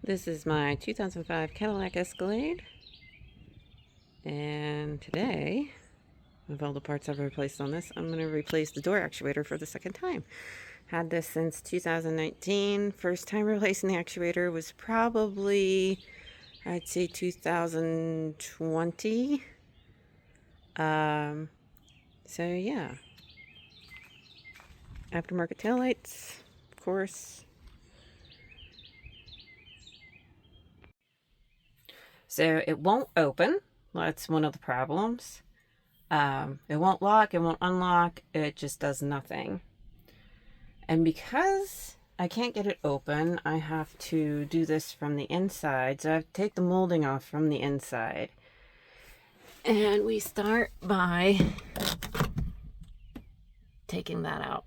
This is my 2005 Cadillac Escalade, and today, of all the parts I've replaced on this, I'm going to replace the door actuator for the second time. Had this since 2019. First time replacing the actuator was probably, I'd say 2020. So yeah. Aftermarket taillights, of course. So it won't open. That's one of the problems. It won't lock, it won't unlock, it just does nothing. And because I can't get it open, I have to do this from the inside. So I have to take the molding off from the inside. And we start by taking that out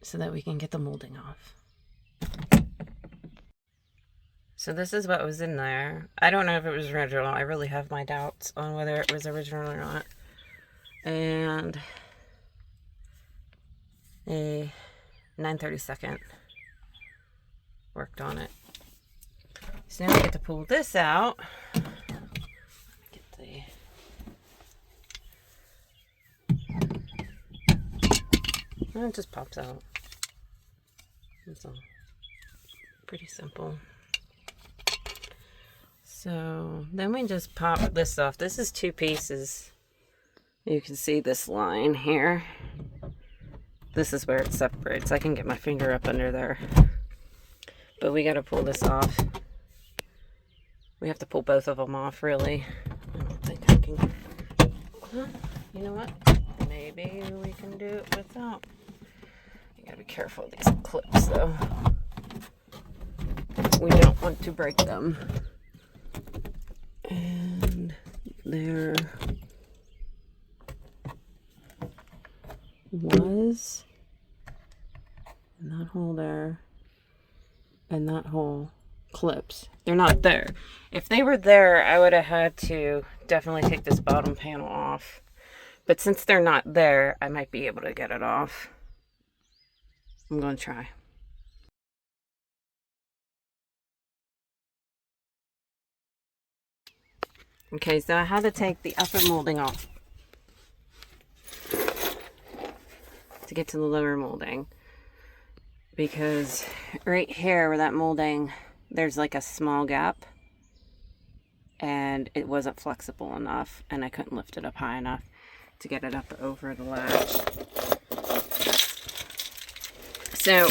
so that we can get the molding off. So this is what was in there. I don't know if it was original. I really have my doubts on whether it was original or not. And a 9/32 worked on it. So now we get to pull this out. Let me get the... it just pops out. It's all pretty simple. So then we just pop this off. This is two pieces. You can see this line here. This is where it separates. I can get my finger up under there. But we got to pull this off. We have to pull both of them off, really. I don't think I can... you know what? Maybe we can do it without. You got to be careful of these clips, though. We don't want to break them. And there was that hole there and that hole clips. They're not there. If they were there, I would have had to definitely take this bottom panel off. But since they're not there, I might be able to get it off. I'm going to try. Okay, so I had to take the upper molding off to get to the lower molding, because right here where that molding, there's like a small gap and it wasn't flexible enough and I couldn't lift it up high enough to get it up over the latch. So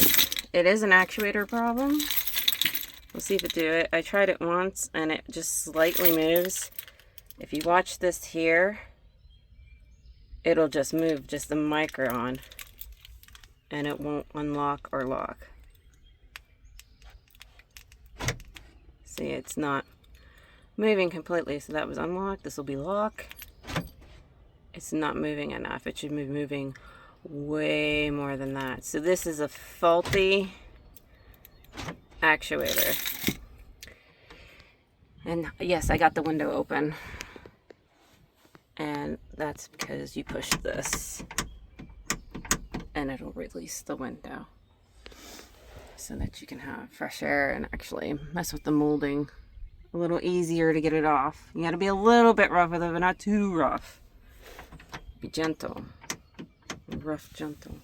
it is an actuator problem. We'll see if it do it. I tried it once and it just slightly moves. If you watch this here, it'll just move just a micron and it won't unlock or lock. See, it's not moving completely. So that was unlocked. This will be lock. It's not moving enough. It should be moving way more than that. So this is a faulty actuator. And yes, I got the window open. And that's because you push this and it'll release the window so that you can have fresh air and actually mess with the molding a little easier to get it off. You got to be a little bit rough with it, but not too rough. Be gentle. Rough, gentle.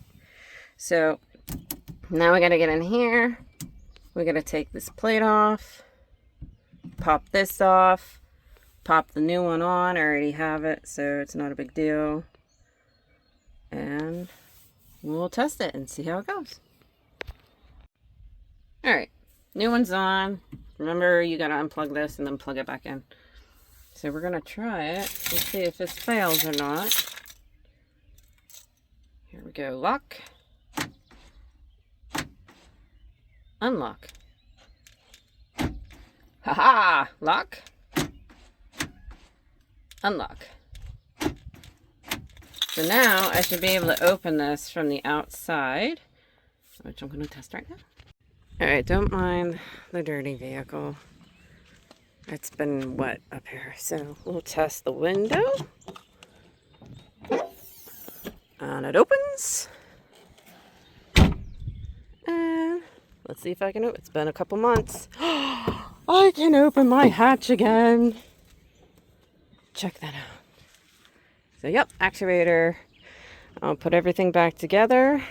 So now we got to get in here. We got to take this plate off, pop this off, pop the new one on. I already have it, so it's not a big deal. And we'll test it and see how it goes. Alright, new one's on. Remember, you gotta unplug this and then plug it back in. So we're gonna try it and see if this fails or not. Here we go. Lock. Unlock. Haha! Lock. Unlock. So now I should be able to open this from the outside, which I'm going to test right now. Alright, don't mind the dirty vehicle. It's been wet up here. So we'll test the window. And it opens. And Let's see if I can, it's been a couple months. I can open my hatch again. Check that out. So yep, actuator. I'll put everything back together